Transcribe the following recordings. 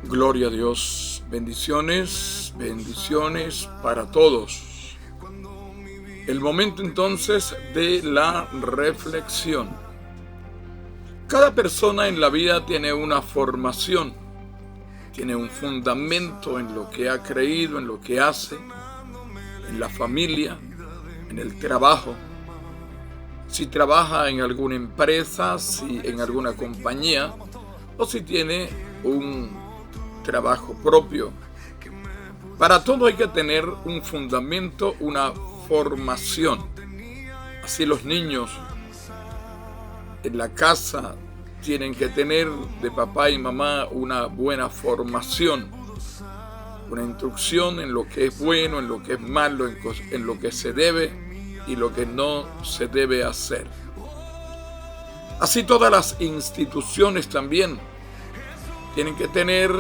Gloria a Dios. Bendiciones, bendiciones para todos. El momento entonces de la reflexión. Cada persona en la vida tiene una formación, tiene un fundamento en lo que ha creído, en lo que hace, en la familia, en el trabajo. Si trabaja en alguna empresa, si en alguna compañía, o si tiene un trabajo propio. Para todo hay que tener un fundamento, una formación. Así los niños en la casa tienen que tener de papá y mamá una buena formación, una instrucción en lo que es bueno, en lo que es malo, en lo que se debe y lo que no se debe hacer. Así todas las instituciones también tienen que tener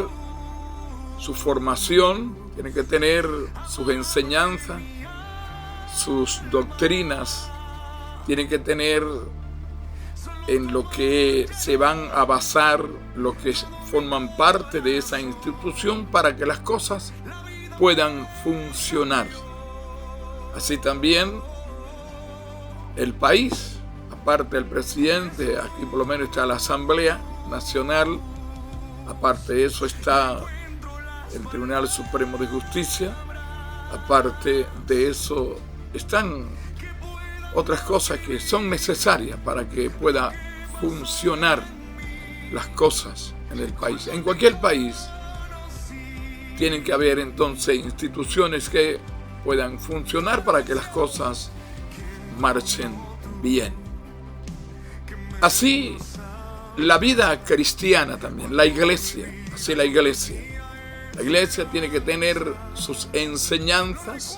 su formación, tienen que tener sus enseñanzas, sus doctrinas, tienen que tener en lo que se van a basar, lo que forman parte de esa institución para que las cosas puedan funcionar. Así también el país, aparte del presidente, aquí por lo menos está la Asamblea Nacional, aparte de eso está el Tribunal Supremo de Justicia, aparte de eso están otras cosas que son necesarias para que pueda funcionar las cosas en el país. En cualquier país tienen que haber entonces instituciones que puedan funcionar para que las cosas marchen bien. Así la vida cristiana también, la iglesia, así la iglesia. La iglesia tiene que tener sus enseñanzas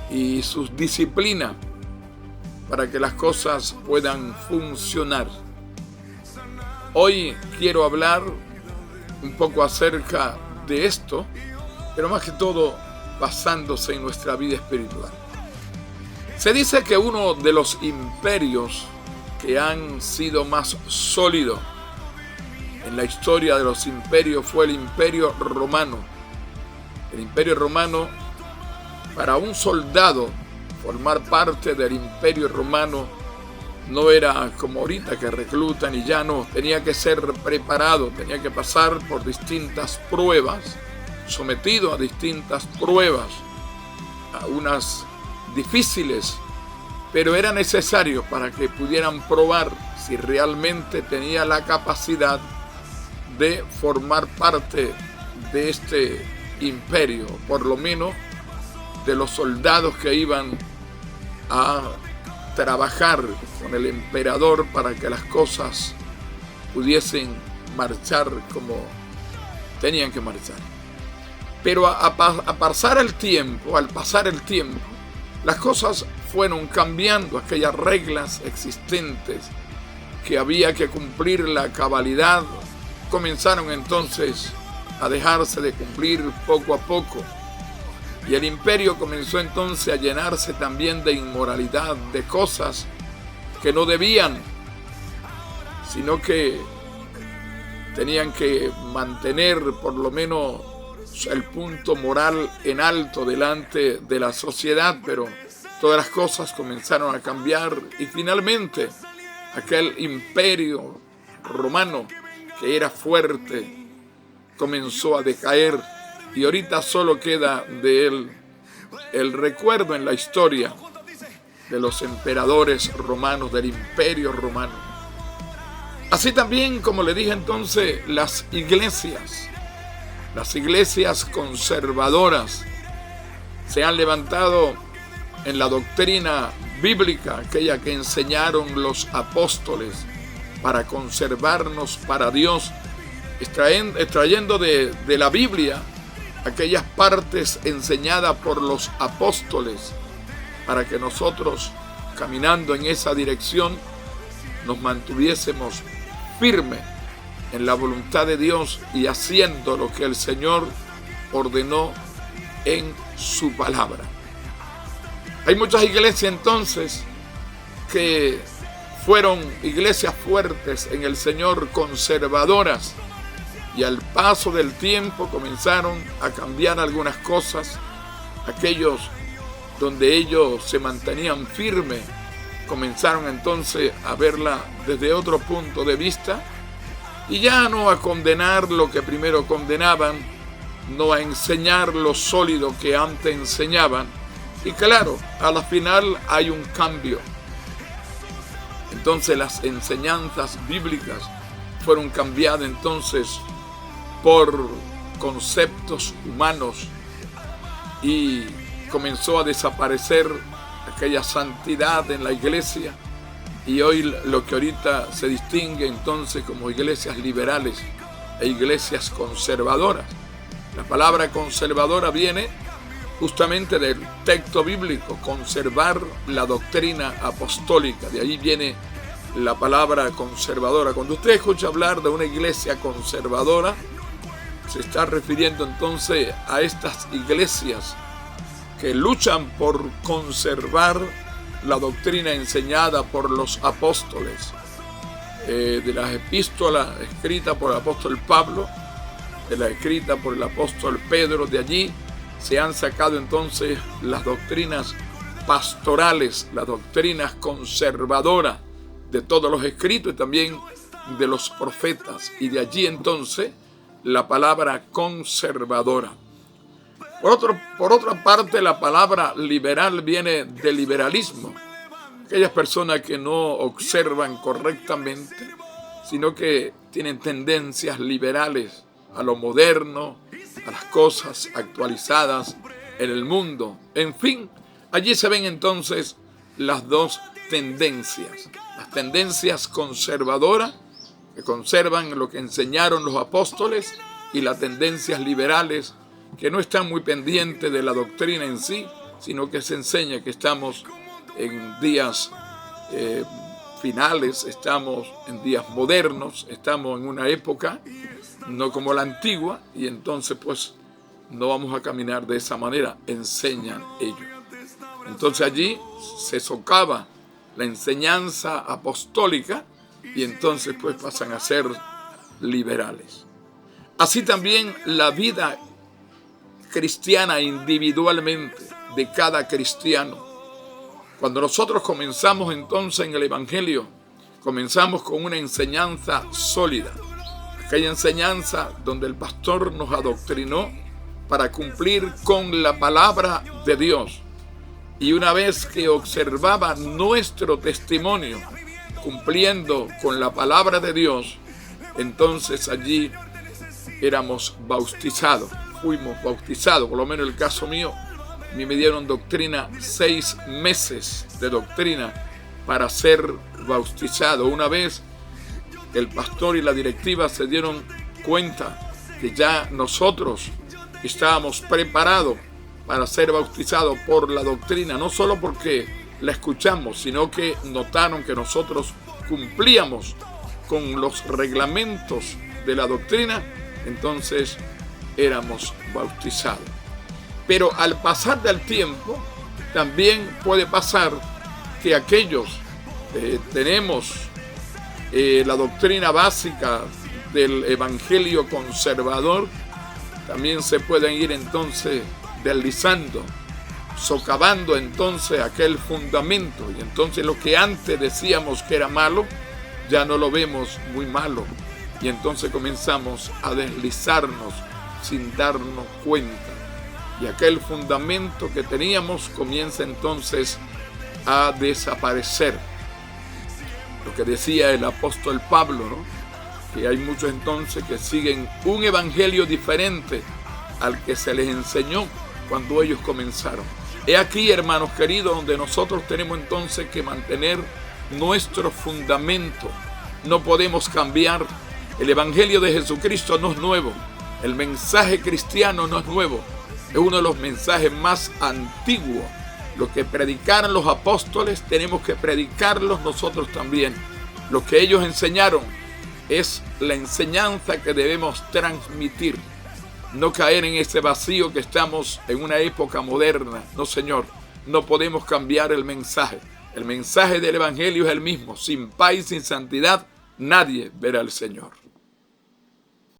y sus disciplinas para que las cosas puedan funcionar. Hoy quiero hablar un poco acerca de esto, pero más que todo basándose en nuestra vida espiritual. Se dice que uno de los imperios que han sido más sólidos en la historia de los imperios fue el Imperio Romano. El Imperio Romano, para un soldado formar parte del Imperio Romano, no era como ahorita que reclutan y ya no. Tenía que ser preparado, tenía que pasar por distintas pruebas, sometido a distintas pruebas, a unas difíciles, pero era necesario para que pudieran probar si realmente tenía la capacidad de formar parte de este imperio, por lo menos de los soldados que iban a trabajar con el emperador para que las cosas pudiesen marchar como tenían que marchar. Pero al pasar el tiempo, las cosas fueron cambiando, aquellas reglas existentes que había que cumplir la cabalidad comenzaron entonces a dejarse de cumplir poco a poco. Y el imperio comenzó entonces a llenarse también de inmoralidad, de cosas que no debían, sino que tenían que mantener por lo menos el punto moral en alto delante de la sociedad, pero todas las cosas comenzaron a cambiar y finalmente aquel imperio romano que era fuerte comenzó a decaer. Y ahorita solo queda de él el recuerdo en la historia de los emperadores romanos, del Imperio Romano. Así también, como le dije entonces, las iglesias conservadoras se han levantado en la doctrina bíblica, aquella que enseñaron los apóstoles para conservarnos para Dios, extrayendo de la Biblia aquellas partes enseñadas por los apóstoles para que nosotros, caminando en esa dirección, nos mantuviésemos firmes en la voluntad de Dios y haciendo lo que el Señor ordenó en su palabra. Hay muchas iglesias entonces que fueron iglesias fuertes en el Señor, conservadoras, Y al paso del tiempo comenzaron a cambiar algunas cosas. Aquellos donde ellos se mantenían firmes comenzaron entonces a verla desde otro punto de vista y ya no a condenar lo que primero condenaban, no a enseñar lo sólido que antes enseñaban. Y claro, a la final hay un cambio. Entonces las enseñanzas bíblicas fueron cambiadas entonces por conceptos humanos y comenzó a desaparecer aquella santidad en la iglesia, y hoy lo que ahorita se distingue entonces como iglesias liberales e iglesias conservadoras. La palabra conservadora viene justamente del texto bíblico, conservar la doctrina apostólica, de ahí viene la palabra conservadora. Cuando usted escucha hablar de una iglesia conservadora, se está refiriendo entonces a estas iglesias que luchan por conservar la doctrina enseñada por los apóstoles, de las epístolas escritas por el apóstol Pablo, de las escritas por el apóstol Pedro. De allí se han sacado entonces las doctrinas pastorales, las doctrinas conservadoras de todos los escritos y también de los profetas, y de allí entonces la palabra conservadora. Por otra parte, la palabra liberal viene del liberalismo. Aquellas personas que no observan correctamente, sino que tienen tendencias liberales a lo moderno, a las cosas actualizadas en el mundo. En fin, allí se ven entonces las dos tendencias. Las tendencias conservadoras, que conservan lo que enseñaron los apóstoles, y las tendencias liberales, que no están muy pendientes de la doctrina en sí, sino que se enseña que estamos en días finales, estamos en días modernos, estamos en una época no como la antigua, y entonces pues no vamos a caminar de esa manera, enseñan ellos. Entonces allí se socava la enseñanza apostólica y entonces pues pasan a ser liberales. Así también la vida cristiana individualmente de cada cristiano. Cuando nosotros comenzamos entonces en el Evangelio, comenzamos con una enseñanza sólida, aquella enseñanza donde el pastor nos adoctrinó para cumplir con la palabra de Dios. Y una vez que observaba nuestro testimonio cumpliendo con la palabra de Dios, entonces allí éramos bautizados. Fuimos bautizados, por lo menos en el caso mío, a mí me dieron doctrina, 6 meses de doctrina para ser bautizado. Una vez el pastor y la directiva se dieron cuenta que ya nosotros estábamos preparados para ser bautizados por la doctrina, no solo porque la escuchamos, sino que notaron que nosotros cumplíamos con los reglamentos de la doctrina, entonces éramos bautizados. Pero al pasar del tiempo, también puede pasar que aquellos tenemos la doctrina básica del evangelio conservador, también se pueden ir entonces deslizando, socavando entonces aquel fundamento, y entonces lo que antes decíamos que era malo, ya no lo vemos muy malo, y entonces comenzamos a deslizarnos sin darnos cuenta, y aquel fundamento que teníamos comienza entonces a desaparecer. Lo que decía el apóstol Pablo, ¿no? Que hay muchos entonces que siguen un evangelio diferente al que se les enseñó cuando ellos comenzaron. He aquí, hermanos queridos, donde nosotros tenemos entonces que mantener nuestro fundamento. No podemos cambiar. El evangelio de Jesucristo no es nuevo. El mensaje cristiano no es nuevo. Es uno de los mensajes más antiguos. Lo que predicaron los apóstoles tenemos que predicarlos nosotros también. Lo que ellos enseñaron es la enseñanza que debemos transmitir. No caer en ese vacío que estamos en una época moderna. No, Señor, no podemos cambiar el mensaje. El mensaje del evangelio es el mismo. Sin paz y sin santidad, nadie verá al Señor.